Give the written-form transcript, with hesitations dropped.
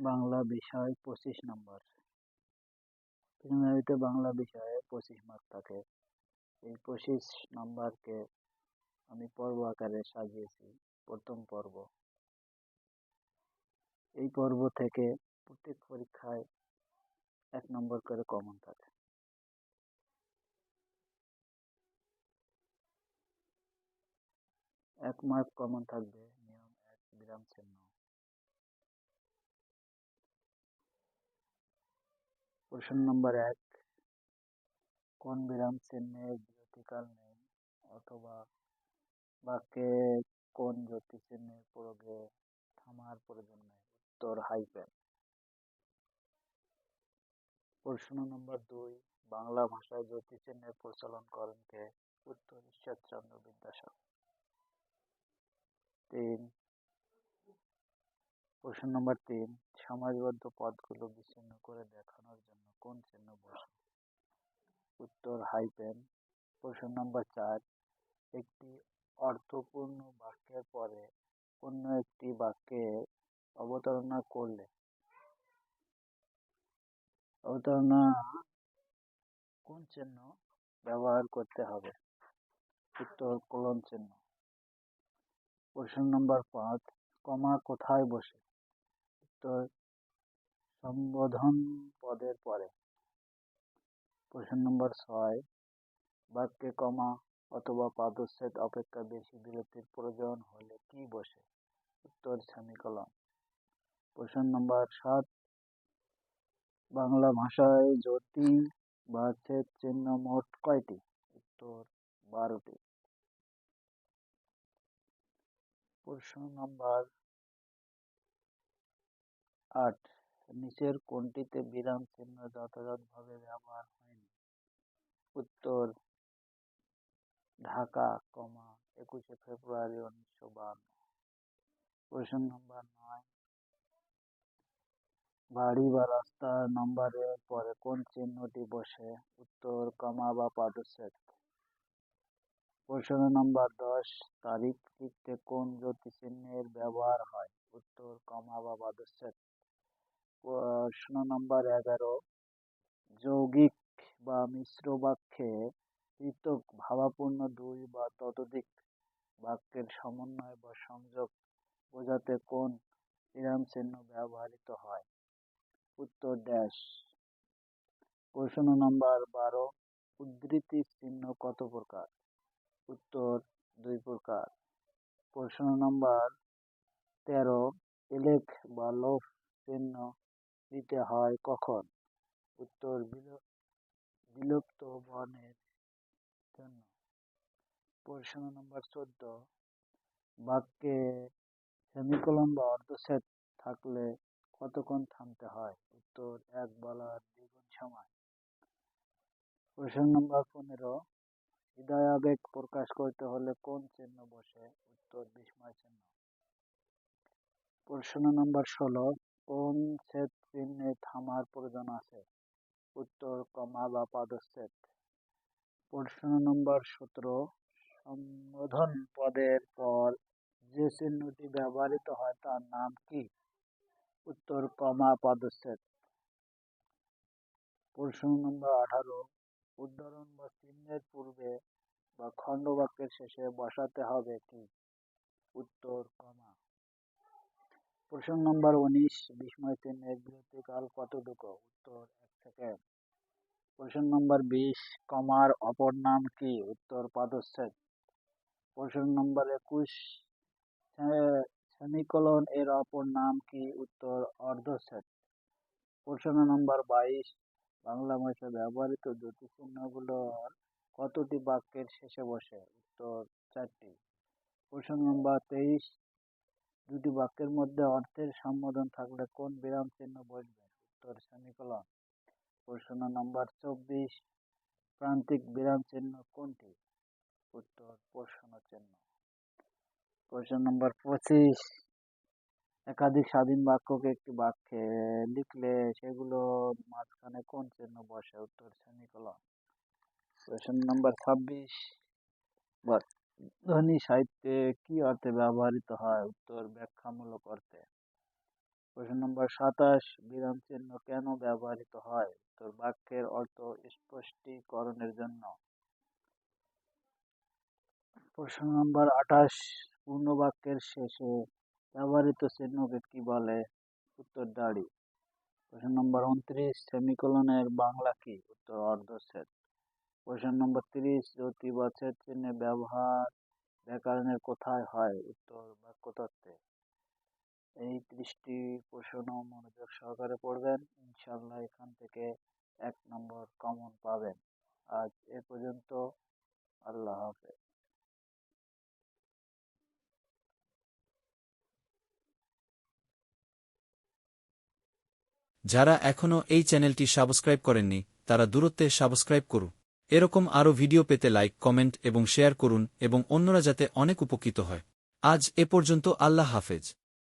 বাংলা বিষয় 25 নম্বর। প্রিলিমিনারিতে বাংলা বিষয়ে 25 মার্ক থাকে। এই 25 নম্বরকে আমি পর্ব আকারে সাজিয়েছি। প্রথম পর্ব। এই পর্ব থেকে প্রত্যেক পরীক্ষায় 1 নম্বর করে কমন থাকে। এক মার্ক কমন থাকবে। নিয়ম 1, বিরাম চিহ্ন। প্রশ্ন নম্বর 1, কোন বিরাম চিহ্নের বিরতিকাল নেই অথবা বাক্যে কোন জ্যোতি চিহ্নের প্রয়োগে থামার প্রয়োজন নেই? উত্তর হাইফেন। প্রশ্ন নম্বর 2, বাংলা ভাষায় জ্যোতি চিহ্নের প্রচলন করেন কে? উত্তর ঈশ্বরচন্দ্র বিদ্যাসাগর। 3, প্রশ্ন নম্বর 3, সমাজবদ্ধ পদগুলো বিচ্ছিন্ন করে দেখানোর জন্য কোন চিহ্ন বসে? উত্তর হাইফেন। প্রশ্ন নম্বর 4, একটি অর্থপূর্ণ বাক্যের পরে অন্য একটি বাক্যের অবতারণা করলে কোন চিহ্ন ব্যবহার করতে হবে? উত্তর কোলন চিহ্ন। প্রশ্ন নম্বর 5, কমা কোথায় বসে? উত্তর সম্বোধন পদের পরে। প্রশ্ন নম্বর 6, বাক্যে কমা অথবা পদচ্ছেদ অপেক্ষা বেশি বিরতির প্রয়োজন হলে কি বসে? উত্তর সেমিকোলন। প্রশ্ন নম্বর 7, বাংলা ভাষায় জ্যোতি বা ছেদ চিহ্ন মোট কয়টি? উত্তর 12টি। প্রশ্ন নম্বর 8, নিচের কোনটিতে বিরাম চিহ্ন যথাযথভাবে ব্যবহার হয়নি? উত্তর ঢাকা, 21শে ফেব্রুয়ারি 1952। প্রশ্ন নম্বর 9, বাড়ি বা রাস্তার নম্বরের পরে কোন চিহ্নটি বসে? উত্তর কমা বা পদচ্ছেদ। প্রশ্ন নম্বর 10, তারিখ লিখতে কোন জ্যোতি চিহ্নের ব্যবহার হয়? উত্তর কমা বা পদচ্ছেদ। প্রশ্ন নম্বর 11, যৌগিক বা মিশ্র বাক্যে পৃথক ভাবাপন্ন 2 বা ততোধিক বাক্যের সমন্বয় বা সংযোগ বোঝাতে কোন বিরাম চিহ্ন ব্যবহৃত হয়? উত্তর ড্যাশ। প্রশ্ন নম্বর 12, উদ্ধৃতি চিহ্ন কত প্রকার? উত্তর 2 প্রকার। প্রশ্ন নম্বর 13, এলেখ বা লোভ চিহ্ন দিতে হয় কখন? উত্তর বিলুপ্ত বর্ণের জন্য। প্রশ্ন নম্বর 14, বাক্যে সেমিকোলন বা অর্ধচ্ছেদ থাকলে কতক্ষণ থামতে হয়? উত্তর 1 বলার দ্বিগুণ সময়। প্রশ্ন নম্বর 15, হৃদয়াবেগ প্রকাশ করতে হলে কোন চিহ্ন বসে? উত্তর বিস্ময় চিহ্ন। প্রশ্ন নম্বর 16, কোন ছেদ চিহ্নে থামার প্রয়োজন আছে? উত্তর কমা বা পদচ্ছেদ। প্রশ্ন নম্বর 17, সম্বোধন পদের পর যে চিহ্নটি ব্যবহৃত হয় তার নাম কি? উত্তর কমা পদচ্ছেদ। প্রশ্ন নম্বর 18, উদ্ধরণ বা চিহ্নের পূর্বে বা খণ্ডবাক্যের শেষে বসাতে হবে কি? উত্তর কমা। প্রশ্ন নম্বর 19, বিস্ময় চিহ্নের বিরতিকাল কতটুকু? উত্তর 1 সেকেন্ড। প্রশ্ন নম্বর 20, কমার অপর নাম কি? উত্তর পদচ্ছেদ। প্রশ্ন নম্বর 21, সেমিকোলন এর অপর নাম কি? উত্তর অর্ধচ্ছেদ। প্রশ্ন নম্বর 22, বাংলা ভাষায় ব্যবহৃত জ্যোতি চিহ্নগুলোর কতটি বাক্যের শেষে বসে? উত্তর 4টি। প্রশ্ন নম্বর 23, দুটি বাক্যের মধ্যে অর্থের সম্বোধন থাকলে কোন বিরাম চিহ্ন বসবে? উত্তর সেমিকোলন। প্রশ্ন নম্বর 24, প্রান্তিক বিরাম চিহ্ন কোনটি? উত্তর প্রশ্ন চিহ্ন। প্রশ্ন নম্বর 25, একাধিক স্বাধীন বাক্যকে একটি বাক্যে লিখলে সেগুলোর মাঝখানে কোন চিহ্ন বসে? উত্তর সেমিকোলন। প্রশ্ন নম্বর 26, ধ্বনি সাহিত্যে কি অর্থে ব্যবহৃত হয়? উত্তর ব্যাখ্যামূলক অর্থে। প্রশ্ন নম্বর 27, বিরাম চিহ্ন কেন ব্যবহৃত হয়? উত্তর, বাক্যের অর্থ স্পষ্টীকরণের জন্য। প্রশ্ন নম্বর 28, পূর্ণ বাক্যের শেষে ব্যবহৃত চিহ্নকে কি বলে? উত্তর, দাড়ি। প্রশ্ন নম্বর 29, সেমিকোলনের বাংলা কি? উত্তর, অর্ধচ্ছেদ। প্রশ্ন নম্বর 30, জ্যোতি বা ছেদ চিহ্নের ব্যবহার ব্যাকরণের কোথায় হয়? উত্তর, বাক্যতত্ত্বে। এই 30টি প্রশ্ন মনোযোগ সহকারে পড়বেন, ইনশাআল্লাহ এখান থেকে 1 নম্বর কমন পাবেন। আজ এ পর্যন্ত। আল্লাহ হাফেজ। যারা এখনও এই চ্যানেলটি সাবস্ক্রাইব করেননি তারা দূরত্বে সাবস্ক্রাইব করুন। এরকম আরও ভিডিও পেতে লাইক, কমেন্ট এবং শেয়ার করুন এবং অন্যরা যাতে অনেক উপকৃত হয়। আজ এ পর্যন্ত। আল্লাহ হাফেজ।